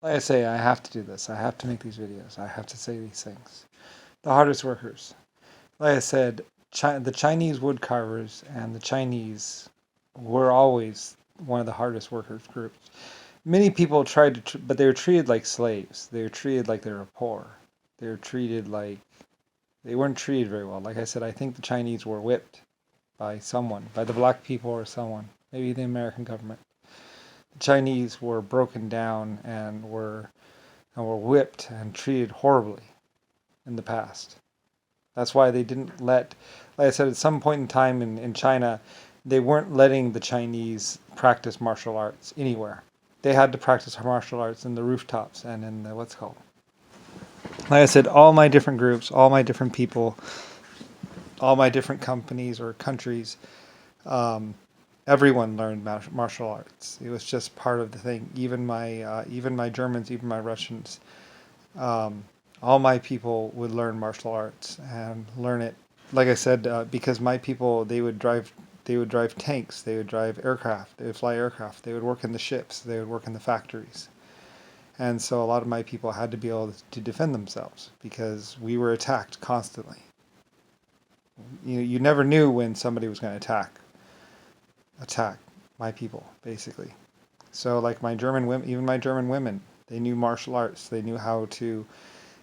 Like I say, I have to do this. I have to make these videos. I have to say these things. The hardest workers. Like I said, the Chinese wood carvers and the Chinese were always one of the hardest workers groups. Many people tried to, but they were treated like slaves. They were treated like they were poor. They were treated like they weren't treated very well. Like I said, I think the Chinese were whipped by someone, by the black people or someone, maybe the American government. The Chinese were broken down and were whipped and treated horribly in the past. That's why they didn't like I said, at some point in time in China, they weren't letting the Chinese practice martial arts anywhere. They had to practice martial arts in the rooftops and in the, what's it called. Like I said, all my different groups, all my different people, all my different companies or countries, um, everyone learned martial arts. It was just part of the thing. Even my Germans, even my Russians, um, all my people would learn martial arts and learn it. Like I said, because my people they would drive tanks, they would drive aircraft, they would fly aircraft, they would work in the ships, they would work in the factories. And so a lot of my people had to be able to defend themselves because we were attacked constantly. You never knew when somebody was going to attack my people, basically. So like my German women, even my German women, they knew martial arts. They knew how to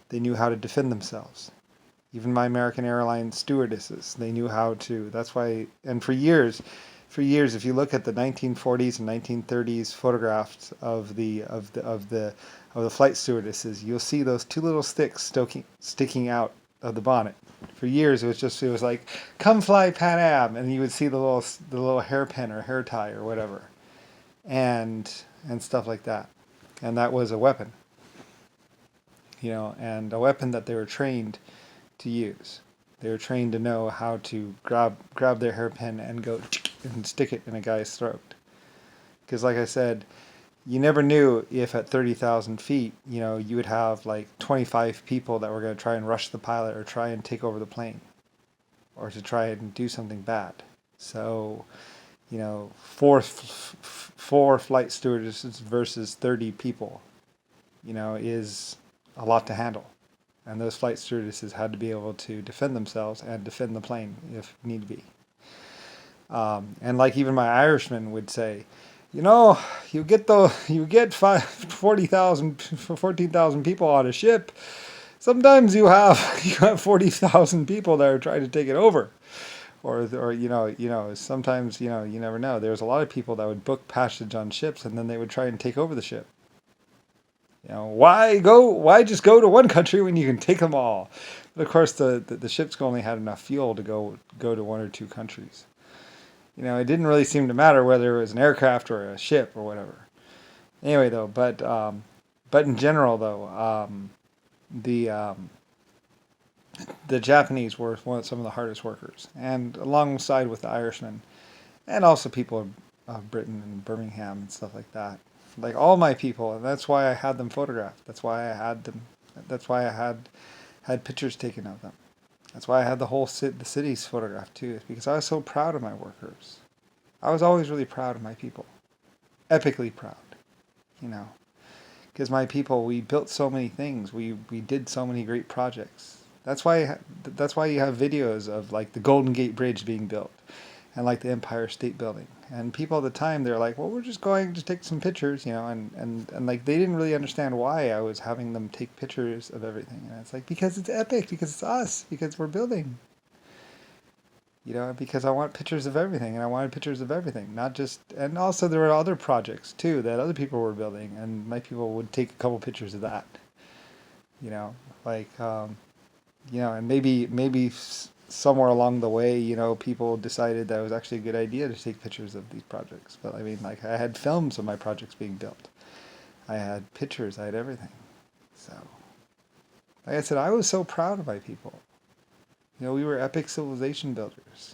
defend themselves. Even my American Airlines stewardesses, they knew how to. That's why, and for years, if you look at the 1940s and 1930s photographs of the flight stewardesses, you'll see those two little sticks sticking out of the bonnet. For years, it was like, "Come fly Pan Am," and you would see the little hairpin or hair tie or whatever, and stuff like that, and that was a weapon, and a weapon that they were trained to use. They were trained to know how to grab their hairpin and go and stick it in a guy's throat. Because, like I said, you never knew if at 30,000 feet, you would have like 25 people that were going to try and rush the pilot or try and take over the plane or to try and do something bad. So, four flight stewardesses versus 30 people, is a lot to handle. And those flight stewardesses had to be able to defend themselves and defend the plane if need be. And like even my Irishman would say, you get 14,000 people on a ship. Sometimes you have 40,000 people that are trying to take it over, or sometimes you never know. There's a lot of people that would book passage on ships and then they would try and take over the ship. Why go? Why just go to one country when you can take them all? But of course, the ships only had enough fuel to go to one or two countries. It didn't really seem to matter whether it was an aircraft or a ship or whatever. Anyway, though, but in general, though, the the Japanese were some of the hardest workers, and alongside with the Irishmen, and also people of Britain and Birmingham and stuff like that. Like all my people, and that's why I had them photographed. That's why I had them. That's why I had pictures taken of them. That's why I had the cities photographed too. It's because I was so proud of my workers. I was always really proud of my people, epically proud. You know, because my people, we built so many things. We did so many great projects. That's why you have videos of like the Golden Gate Bridge being built, and like the Empire State Building. And people at the time, they're like, well, we're just going to take some pictures, and like they didn't really understand why I was having them take pictures of everything. And it's like, because it's epic, because it's us, because we're building. Because I want pictures of everything, and I wanted pictures of everything, not just, and also there were other projects too that other people were building, and my people would take a couple pictures of that, like, and maybe somewhere along the way, people decided that it was actually a good idea to take pictures of these projects. But I mean, like, I had films of my projects being built. I had pictures, I had everything. So, like I said, I was so proud of my people. We were epic civilization builders,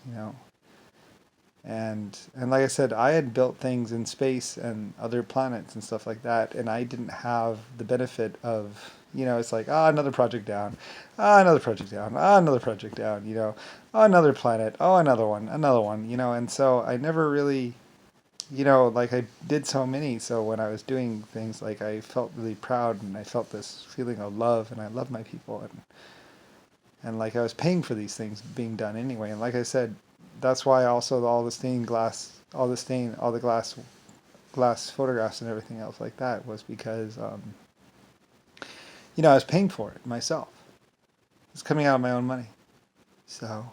And like I said, I had built things in space and other planets and stuff like that, and I didn't have the benefit of, it's like, another project down, another project down, another project down, another planet, another one, and so I never really like I did so many, so when I was doing things, like I felt really proud and I felt this feeling of love and I love my people, and like I was paying for these things being done anyway. And like I said, that's why also all the stained glass, all the glass photographs and everything else like that was because, I was paying for it myself. It's coming out of my own money. So,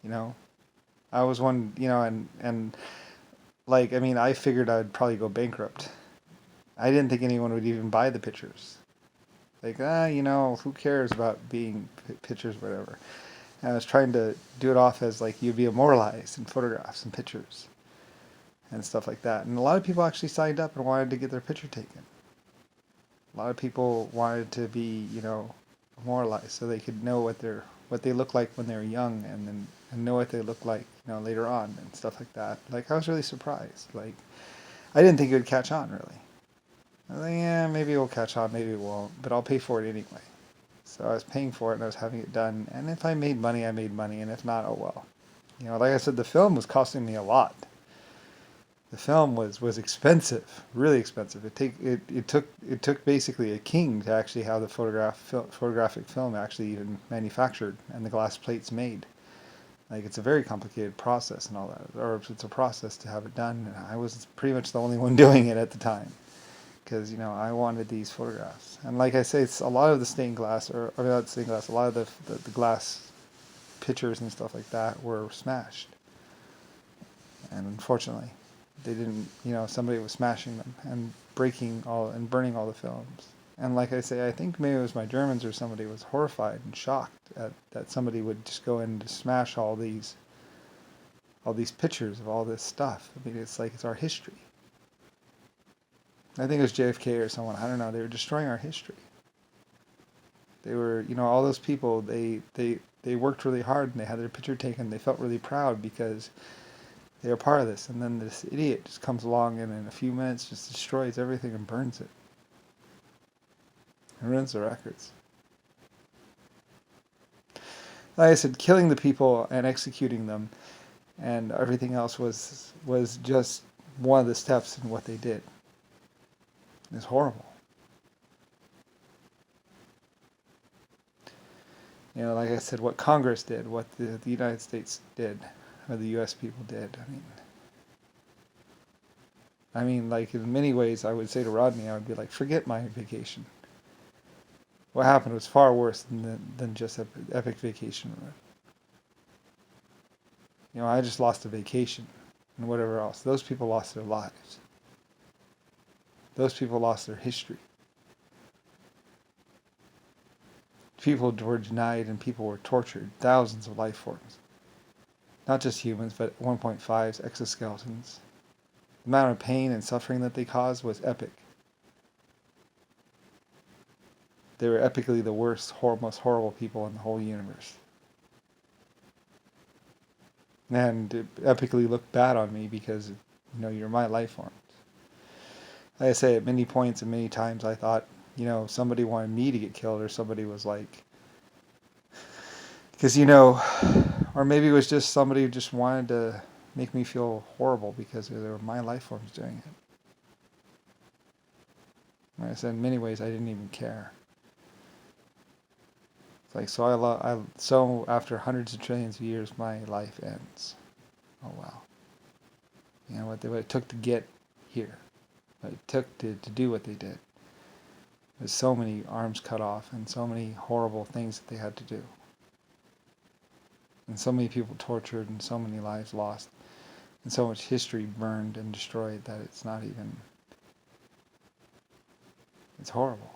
you know, I was one, and like, I mean, I figured I'd probably go bankrupt. I didn't think anyone would even buy the pictures. Like, who cares about being pictures, whatever. And I was trying to do it off as like you'd be immortalized in photographs and pictures and stuff like that. And a lot of people actually signed up and wanted to get their picture taken. A lot of people wanted to be, immortalized so they could know what they look like when they were young, and know what they look like, later on and stuff like that. Like, I was really surprised. Like, I didn't think it would catch on, really. I was like, yeah, maybe it will catch on, maybe it won't, but I'll pay for it anyway. So I was paying for it and I was having it done. And if I made money, I made money. And if not, oh well. Like I said, the film was costing me a lot. The film was expensive, really expensive. It took basically a king to actually have the photographic film actually even manufactured and the glass plates made. Like, it's a very complicated process and all that, or it's a process to have it done. And I was pretty much the only one doing it at the time, because I wanted these photographs. And like I say, it's a lot of the stained glass, or not stained glass, a lot of the glass pictures and stuff like that were smashed. And unfortunately, they didn't, somebody was smashing them and burning all the films. And like I say, I think maybe it was my Germans or somebody was horrified and shocked that somebody would just go in and smash all these pictures of all this stuff. I mean, it's like, it's our history. I think it was JFK or someone, I don't know, they were destroying our history. They were, all those people, they worked really hard and they had their picture taken. They felt really proud because they were part of this. And then this idiot just comes along and in a few minutes just destroys everything and burns it. And ruins the records. Like I said, killing the people and executing them and everything else was just one of the steps in what they did. It's horrible. Like I said, what Congress did, what the United States did, or the U.S. people did. I mean, like, in many ways, I would say to Rodney, I would be like, forget my vacation. What happened was far worse than just an epic vacation. I just lost a vacation and whatever else. Those people lost their lives. Those people lost their history. People were denied and people were tortured. Thousands of life forms. Not just humans, but 1.5s, exoskeletons. The amount of pain and suffering that they caused was epic. They were epically the worst, most horrible people in the whole universe. And it epically looked bad on me because, you're my life forms. Like I say, at many points and many times I thought, somebody wanted me to get killed, or somebody was like, because, or maybe it was just somebody who just wanted to make me feel horrible because they were my life forms doing it. Like I said, in many ways I didn't even care. It's like, so after hundreds of trillions of years, my life ends. Oh wow. What it took to get here. What it took to do what they did. There's so many arms cut off and so many horrible things that they had to do. And so many people tortured and so many lives lost. And so much history burned and destroyed that it's not even... It's horrible.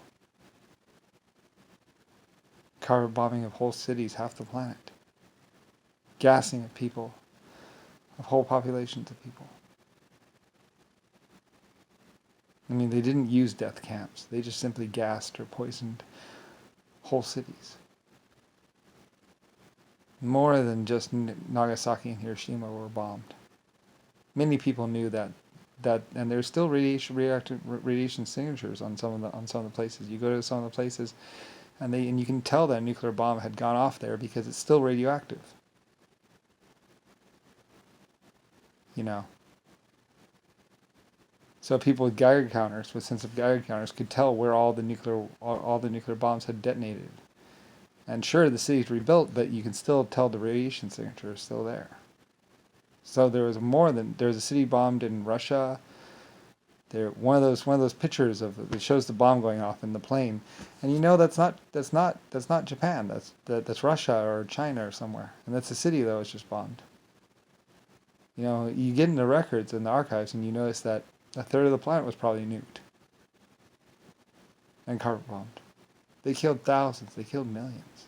Car bombing of whole cities, half the planet. Gassing of people, of whole populations of people. I mean, they didn't use death camps. They just simply gassed or poisoned whole cities. More than just Nagasaki and Hiroshima were bombed. Many people knew that, and there's still radiation signatures on some of the places. You go to some of the places, and you can tell that a nuclear bomb had gone off there because it's still radioactive. So people with Geiger counters, with sensitive Geiger counters, could tell where all the nuclear bombs had detonated. And sure, the city's rebuilt, but you can still tell the radiation signature is still there. So there was a city bombed in Russia. One of those pictures it shows the bomb going off in the plane, and you know that's not Japan. That's Russia or China or somewhere, and that's a city that was just bombed. You know, you get into records in the archives, and you notice that a third of the planet was probably nuked and carpet bombed. They killed thousands. They killed millions,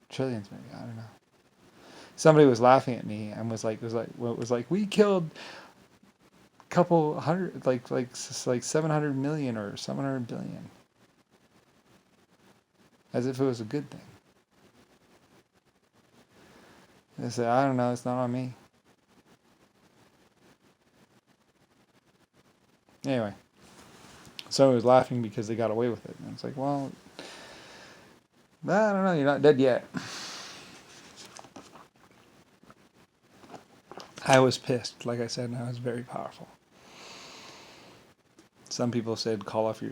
trillions maybe. I don't know. Somebody was laughing at me and was like, we killed couple hundred, like 700 million or 700 billion, as if it was a good thing. They said, I don't know, it's not on me. Anyway, somebody was laughing because they got away with it, and it's like, well, I don't know, you're not dead yet. I was pissed, like I said, and I was very powerful. Some people said call off your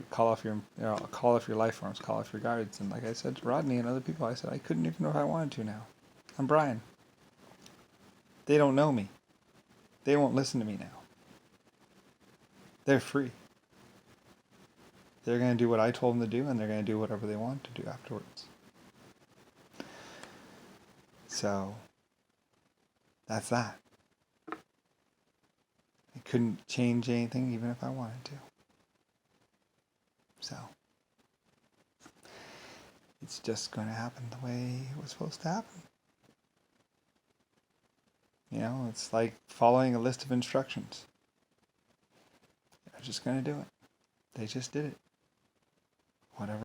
life forms, call off your guards, and like I said to Rodney and other people, I said I couldn't even know if I wanted to now. I'm Brian. They don't know me. They won't listen to me now. They're free. They're going to do what I told them to do, and they're going to do whatever they want to do afterwards. So that's that. I couldn't change anything even if I wanted to. So it's just going to happen the way it was supposed to happen. You know, it's like following a list of instructions. They're just going to do it. They just did it. Whatever.